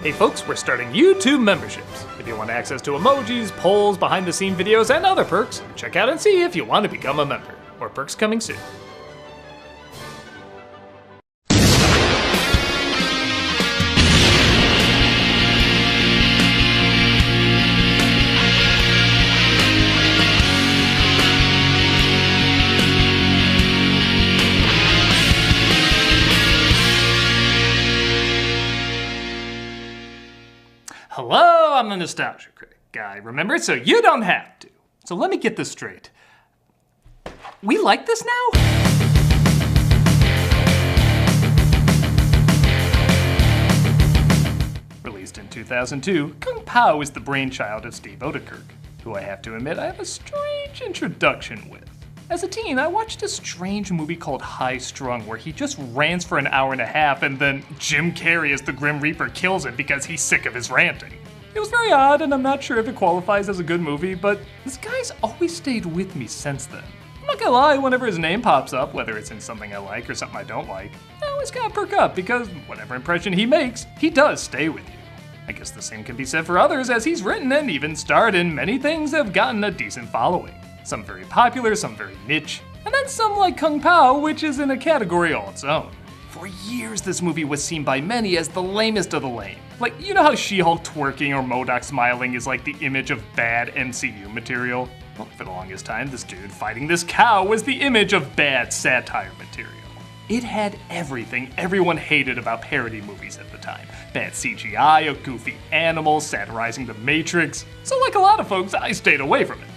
Hey folks, we're starting YouTube memberships. If you want access to emojis, polls, behind-the-scenes videos, and other perks, check out and see if you want to become a member. More perks coming soon. Hello, I'm the Nostalgia Critic guy, remember? So you don't have to. So let me get this straight. We like this now? Released in 2002, Kung Pow is the brainchild of Steve Oedekerk, who I have to admit I have a strange introduction with. As a teen, I watched a strange movie called High Strung where he just rants for an hour and a half and then Jim Carrey as the Grim Reaper kills him because he's sick of his ranting. It was very odd and I'm not sure if it qualifies as a good movie, but this guy's always stayed with me since then. I'm not gonna lie, whenever his name pops up, whether it's in something I like or something I don't like, I always gotta perk up because whatever impression he makes, he does stay with you. I guess the same can be said for others as he's written and even starred in many things that have gotten a decent following. Some very popular, some very niche, and then some like Kung Pow, which is in a category all its own. For years, this movie was seen by many as the lamest of the lame. Like, you know how She-Hulk twerking or MODOK smiling is like the image of bad MCU material? Well, for the longest time, this dude fighting this cow was the image of bad satire material. It had everything everyone hated about parody movies at the time. Bad CGI, a goofy animal, satirizing the Matrix. So like a lot of folks, I stayed away from it.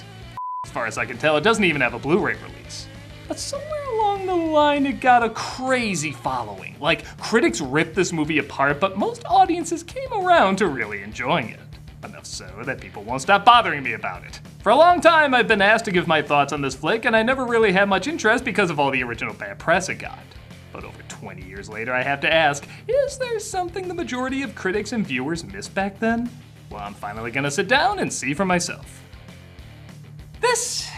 As far as I can tell, it doesn't even have a Blu-ray release. But somewhere along the line, it got a crazy following. Like, critics ripped this movie apart, but most audiences came around to really enjoying it. Enough so that people won't stop bothering me about it. For a long time, I've been asked to give my thoughts on this flick, and I never really had much interest because of all the original bad press it got. But over 20 years later, I have to ask, is there something the majority of critics and viewers missed back then? Well, I'm finally gonna sit down and see for myself. This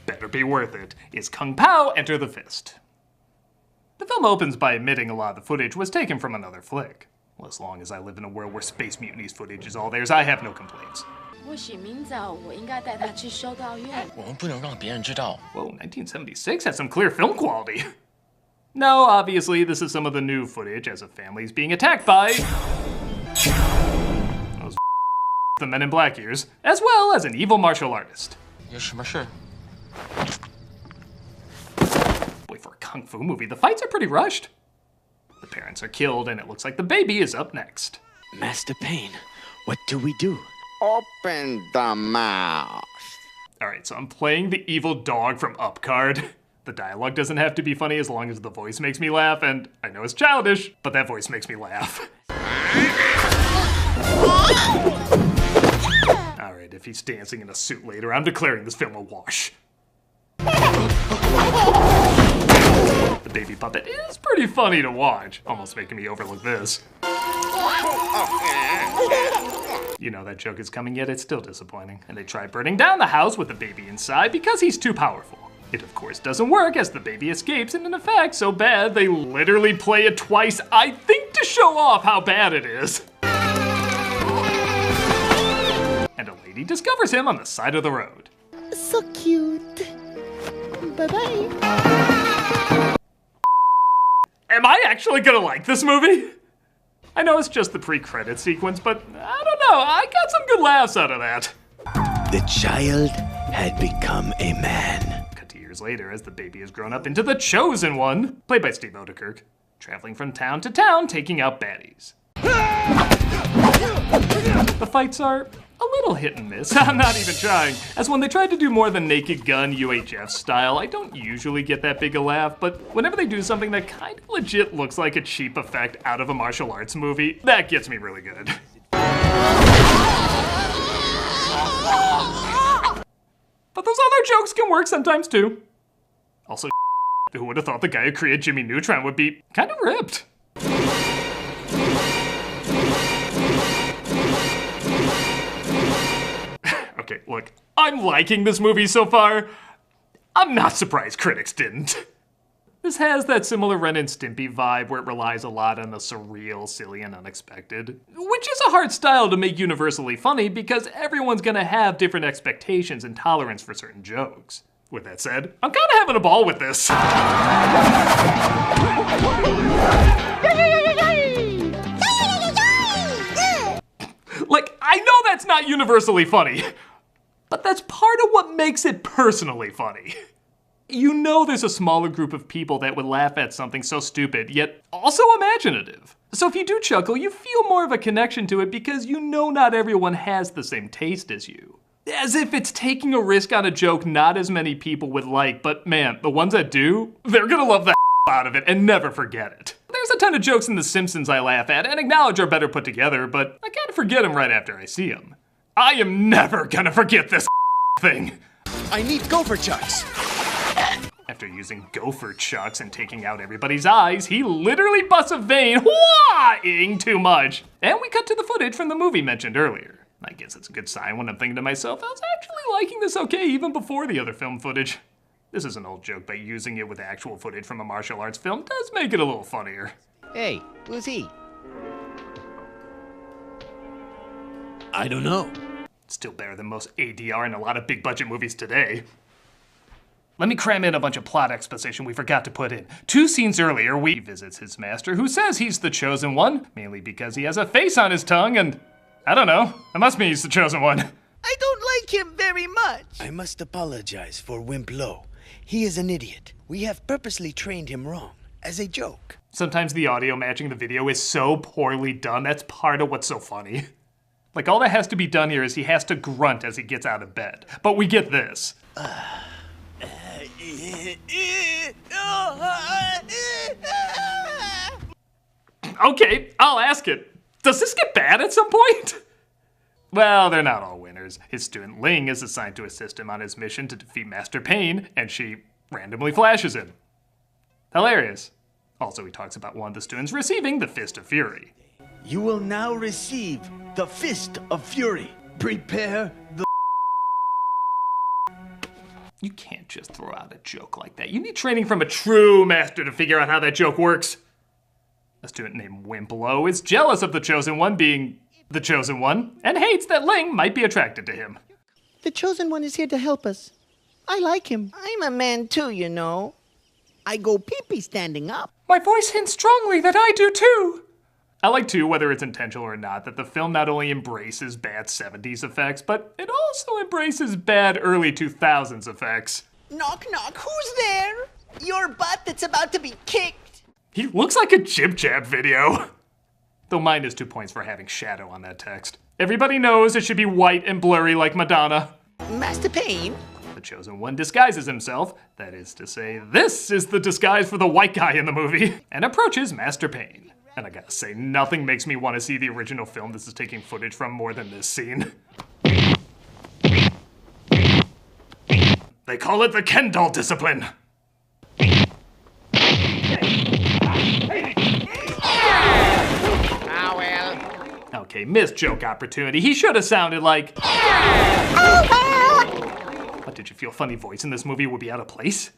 better be worth it, is Kung Pow Enter the Fist. The film opens by admitting a lot of the footage was taken from another flick. Well, as long as I live in a world where Space Mutinies footage is all theirs, I have no complaints. Whoa, 1976 had some clear film quality. No, obviously, this is some of the new footage as a family is being attacked by those the Men in Black ears, as well as an evil martial artist. Boy, for a kung fu movie, the fights are pretty rushed. The parents are killed, and it looks like the baby is up next. Master Payne, what do we do? Open the mouth. Alright, so I'm playing the evil dog from Up card. The dialogue doesn't have to be funny as long as the voice makes me laugh, and I know it's childish, but that voice makes me laugh. Alright, if he's dancing in a suit later, I'm declaring this film a wash. The baby puppet is pretty funny to watch, almost making me overlook this. You know that joke is coming yet, it's still disappointing. And they try burning down the house with the baby inside because he's too powerful. It of course doesn't work as the baby escapes, and in effect so bad they literally play it twice, I think to show off how bad it is. And a lady discovers him on the side of the road. So cute. Bye-bye. Am I actually gonna like this movie? I know it's just the pre-credit sequence, but I don't know, I got some good laughs out of that. The child had become a man. Cut to years later as the baby has grown up into the Chosen One, played by Steve Oedekerk, traveling from town to town taking out baddies. The fights are a little hit and miss, I'm not even trying, as when they tried to do more than Naked Gun UHF style, I don't usually get that big a laugh, but whenever they do something that kind of legit looks like a cheap effect out of a martial arts movie, that gets me really good. But those other jokes can work sometimes too. Also, who would have thought the guy who created Jimmy Neutron would be kind of ripped? Okay, look, I'm liking this movie so far. I'm not surprised critics didn't. This has that similar Ren and Stimpy vibe where it relies a lot on the surreal, silly, and unexpected, which is a hard style to make universally funny because everyone's gonna have different expectations and tolerance for certain jokes. With that said, I'm kinda having a ball with this. Like, I know that's not universally funny, but that's part of what makes it personally funny. You know there's a smaller group of people that would laugh at something so stupid, yet also imaginative. So if you do chuckle, you feel more of a connection to it because you know not everyone has the same taste as you. As if it's taking a risk on a joke not as many people would like, but man, the ones that do, they're gonna love the out of it and never forget it. There's a ton of jokes in The Simpsons I laugh at and acknowledge are better put together, but I kinda forget them right after I see them. I am never gonna forget this thing. I need gopher chucks. After using gopher chucks and taking out everybody's eyes, he literally busts a vein, wah-ing too much. And we cut to the footage from the movie mentioned earlier. I guess it's a good sign when I'm thinking to myself, I was actually liking this okay even before the other film footage. This is an old joke, but using it with actual footage from a martial arts film does make it a little funnier. Hey, who's he? I don't know. Still better than most ADR in a lot of big budget movies today. Let me cram in a bunch of plot exposition we forgot to put in. 2 scenes earlier, he visits his master, who says he's the chosen one, mainly because he has a face on his tongue, and I don't know, it must mean he's the chosen one. I don't like him very much. I must apologize for Wimp Lo. He is an idiot. We have purposely trained him wrong, as a joke. Sometimes the audio matching the video is so poorly done, that's part of what's so funny. Like, all that has to be done here is he has to grunt as he gets out of bed. But we get this. Okay, I'll ask it. Does this get bad at some point? Well, they're not all winners. His student Ling is assigned to assist him on his mission to defeat Master Pain, and she randomly flashes him. Hilarious. Also, he talks about one of the students receiving the Fist of Fury. You will now receive the Fist of Fury. Prepare the... You can't just throw out a joke like that. You need training from a true master to figure out how that joke works. A student named Wimplo is jealous of the Chosen One being the Chosen One and hates that Ling might be attracted to him. The Chosen One is here to help us. I like him. I'm a man too, you know. I go pee-pee standing up. My voice hints strongly that I do too. I like too, whether it's intentional or not, that the film not only embraces bad 70s effects, but it also embraces bad early 2000s effects. Knock, knock, who's there? Your butt that's about to be kicked. He looks like a Jib Jab video. Though mine is 2 points for having shadow on that text. Everybody knows it should be white and blurry like Madonna. Master Pain? The Chosen One disguises himself, that is to say, this is the disguise for the white guy in the movie, and approaches Master Pain. And I gotta say, nothing makes me want to see the original film this is taking footage from more than this scene. They call it the Ken doll discipline. Okay, missed joke opportunity. He should have sounded like... What, did you feel funny voice in this movie would be out of place?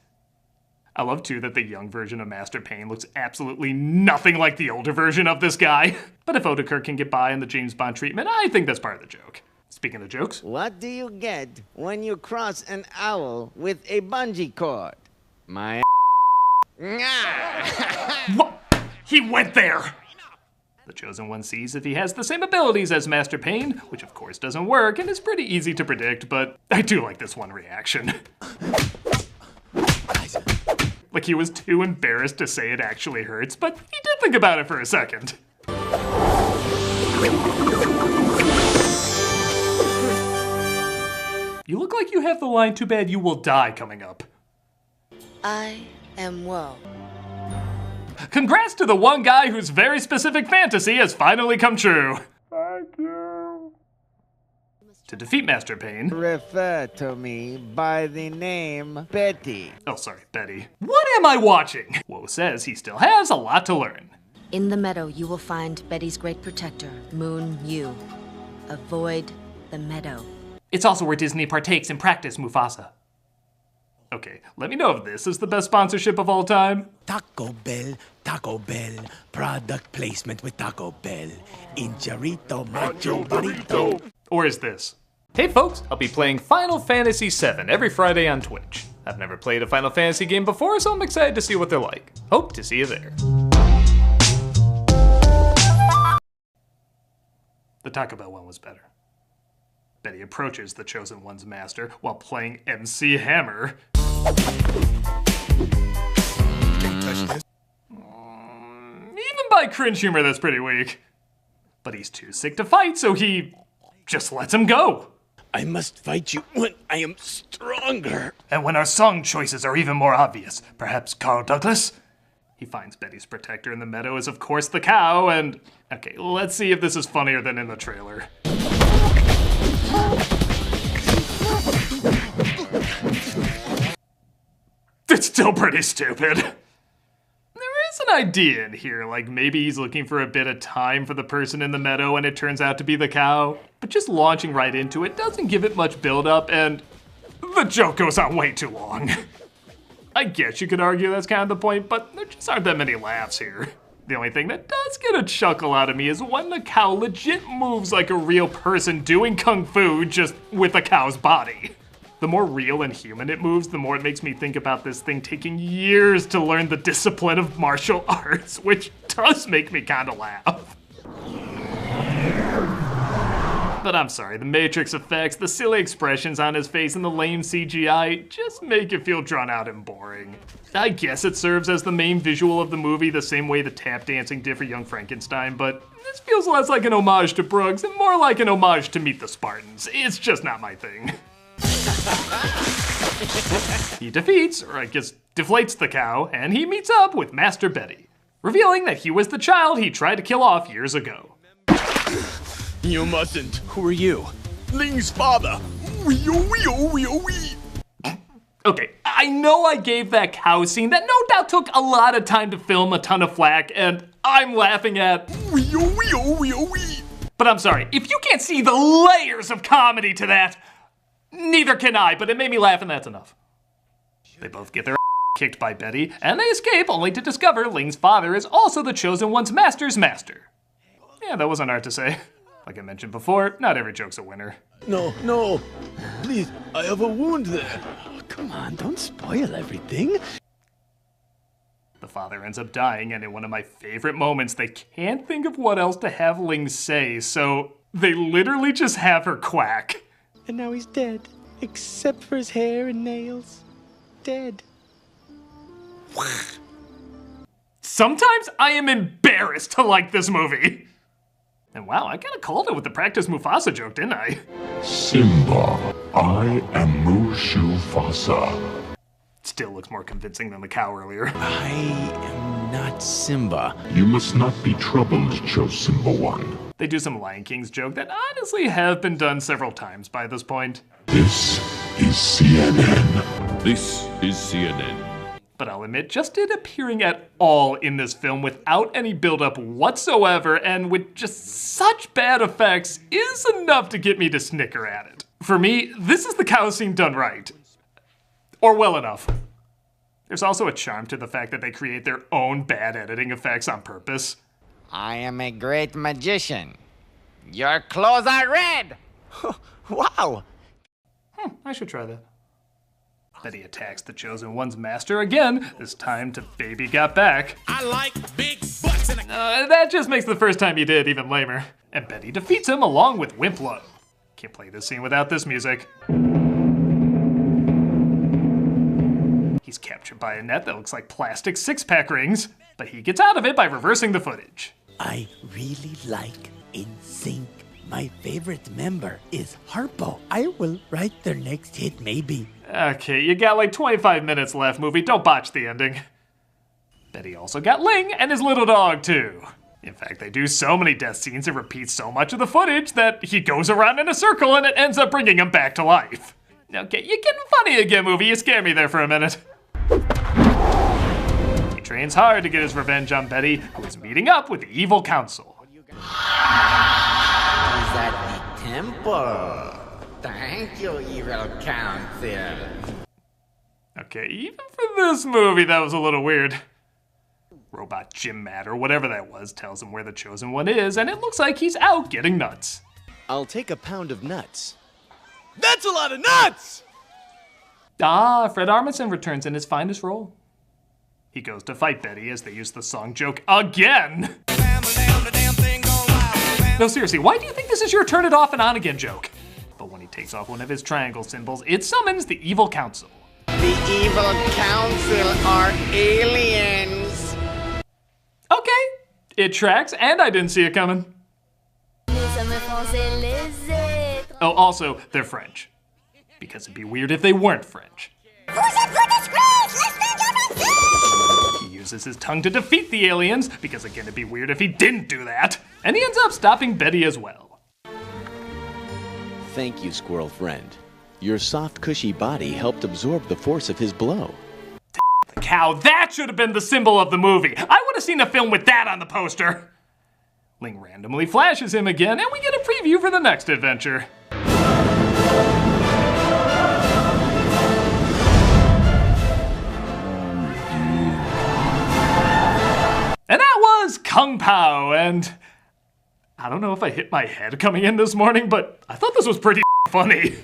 I love too that the young version of Master Pain looks absolutely nothing like the older version of this guy. But if Oedekerk can get by on the James Bond treatment, I think that's part of the joke. Speaking of jokes. What do you get when you cross an owl with a bungee cord? My What? He went there! The Chosen One sees if he has the same abilities as Master Pain, which of course doesn't work and is pretty easy to predict, but I do like this one reaction. Like he was too embarrassed to say it actually hurts, but he did think about it for a second. You look like you have the line, "Too bad you will die," coming up. I am woe. Congrats to the one guy whose very specific fantasy has finally come true. Thank you. To defeat Master Pain. Refer to me by the name Betty. Oh, sorry, Betty. What am I watching? Woe says he still has a lot to learn. In the meadow, you will find Betty's great protector, Moon Yu. Avoid the meadow. It's also where Disney partakes in practice, Mufasa. Okay, let me know if this is the best sponsorship of all time. Taco Bell, product placement with Taco Bell. Incharito, macho burrito. Or is this? Hey folks, I'll be playing Final Fantasy VII every Friday on Twitch. I've never played a Final Fantasy game before, so I'm excited to see what they're like. Hope to see you there. The Taco Bell one was better. Betty approaches the Chosen One's master while playing MC Hammer. Even by cringe humor, that's pretty weak. But he's too sick to fight, so he just lets him go. I must fight you when I am stronger. And when our song choices are even more obvious, perhaps Carl Douglas? He finds Betty's protector in the meadow is of course the cow, and... Okay, let's see if this is funnier than in the trailer. It's still pretty stupid. There is an idea in here, like maybe he's looking for a bit of time for the person in the meadow and it turns out to be the cow. But just launching right into it doesn't give it much build-up and the joke goes on way too long. I guess you could argue that's kind of the point, but there just aren't that many laughs here. The only thing that does get a chuckle out of me is when the cow legit moves like a real person doing kung fu just with a cow's body. The more real and human it moves, the more it makes me think about this thing taking years to learn the discipline of martial arts, which does make me kind of laugh. But I'm sorry, the Matrix effects, the silly expressions on his face, and the lame CGI just make it feel drawn out and boring. I guess it serves as the main visual of the movie the same way the tap dancing did for Young Frankenstein, but this feels less like an homage to Brooks and more like an homage to Meet the Spartans. It's just not my thing. He defeats, or I guess deflates the cow, and he meets up with Master Betty, revealing that he was the child he tried to kill off years ago. You mustn't. Who are you? Ling's father. Okay, I know I gave that cow scene that no doubt took a lot of time to film, a ton of flack, and I'm laughing at... But I'm sorry, if you can't see the layers of comedy to that, neither can I, but it made me laugh and that's enough. They both get their kicked by Betty, and they escape only to discover Ling's father is also the Chosen One's master's master. Yeah, that wasn't hard to say. Like I mentioned before, not every joke's a winner. No. Please, I have a wound there. Oh, come on, don't spoil everything. The father ends up dying, and in one of my favorite moments, they can't think of what else to have Ling say, so they literally just have her quack. And now he's dead, except for his hair and nails. Dead. Sometimes I am embarrassed to like this movie. And wow, I kinda called it with the practice Mufasa joke, didn't I? Simba, I am Mufasa. Still looks more convincing than the cow earlier. I am not Simba. You must not be troubled, Cho Simba One. They do some Lion King's joke that honestly have been done several times by this point. This is CNN. This is CNN. But I'll admit, just it appearing at all in this film without any build-up whatsoever and with just such bad effects is enough to get me to snicker at it. For me, this is the cow scene done right. Or well enough. There's also a charm to the fact that they create their own bad editing effects on purpose. I am a great magician. Your clothes are red! Wow. I should try that. Betty attacks the Chosen One's master again, this time to Baby Got Back. I like big butts and That just makes the first time he did even lamer. And Betty defeats him along with Wimplo. Can't play this scene without this music. He's captured by a net that looks like plastic six-pack rings, but he gets out of it by reversing the footage. I really like NSYNC. My favorite member is Harpo. I will write their next hit, maybe. Okay, you got like 25 minutes left, movie. Don't botch the ending. Betty also got Ling and his little dog, too. In fact, they do so many death scenes and repeat so much of the footage that he goes around in a circle and it ends up bringing him back to life. Okay, you're getting funny again, movie. You scared me there for a minute. He trains hard to get his revenge on Betty, who is meeting up with the evil council. Is at the temple. Thank you, evil council. Okay, even for this movie, that was a little weird. Robot Jim Matt, or whatever that was, tells him where the Chosen One is, and it looks like he's out getting nuts. I'll take a pound of nuts. That's a lot of nuts! Ah, Fred Armisen returns in his finest role. He goes to fight Betty as they use the song joke again. No, seriously, why do you think this is your turn it off and on again joke? But when he takes off one of his triangle symbols, it summons the Evil Council. The Evil Council are aliens. Okay, it tracks, and I didn't see it coming. Oh, also, they're French. Because it'd be weird if they weren't French. He uses his tongue to defeat the aliens, because again, it'd be weird if he didn't do that. And he ends up stopping Betty as well. Thank you, squirrel friend. Your soft, cushy body helped absorb the force of his blow. The cow, that should have been the symbol of the movie. I would have seen a film with that on the poster. Ling randomly flashes him again, and we get a preview for the next adventure. And that was Kung Pow, and I don't know if I hit my head coming in this morning, but I thought this was pretty funny.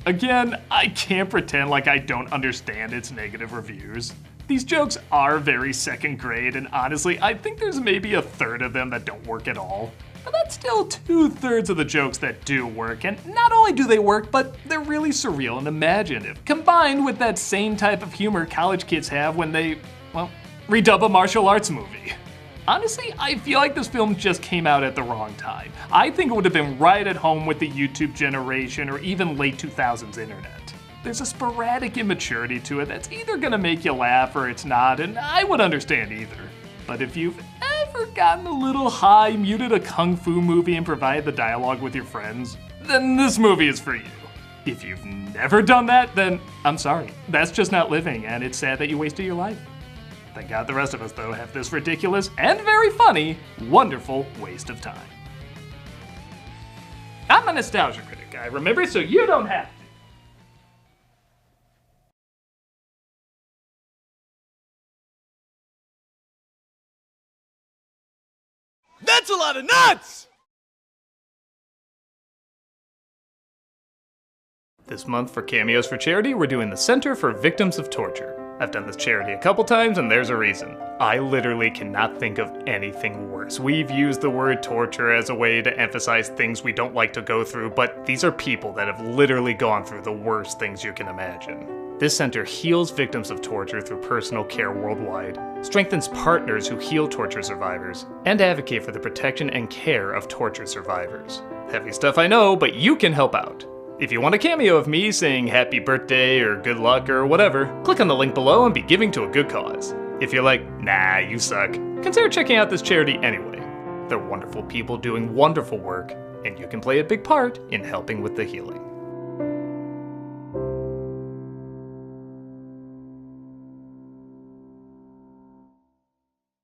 Again, I can't pretend like I don't understand its negative reviews. These jokes are very second grade, and honestly, I think there's maybe a third of them that don't work at all. But that's still 2/3 of the jokes that do work, and not only do they work, but they're really surreal and imaginative, combined with that same type of humor college kids have when they, well, redub a martial arts movie. Honestly, I feel like this film just came out at the wrong time. I think it would have been right at home with the YouTube generation or even late 2000s internet. There's a sporadic immaturity to it that's either gonna make you laugh or it's not, and I would understand either. But if you've ever gotten a little high, muted a kung fu movie and provided the dialogue with your friends, then this movie is for you. If you've never done that, then I'm sorry. That's just not living, and it's sad that you wasted your life. Thank God the rest of us, though, have this ridiculous and very funny, wonderful waste of time. I'm a Nostalgia Critic guy, remember, so you don't have to. That's a lot of nuts! This month for Cameos for Charity, we're doing the Center for Victims of Torture. I've done this charity a couple times, and there's a reason. I literally cannot think of anything worse. We've used the word torture as a way to emphasize things we don't like to go through, but these are people that have literally gone through the worst things you can imagine. This center heals victims of torture through personal care worldwide, strengthens partners who heal torture survivors, and advocate for the protection and care of torture survivors. Heavy stuff, I know, but you can help out. If you want a cameo of me saying happy birthday or good luck or whatever, click on the link below and be giving to a good cause. If you're like, nah, you suck, consider checking out this charity anyway. They're wonderful people doing wonderful work, and you can play a big part in helping with the healing.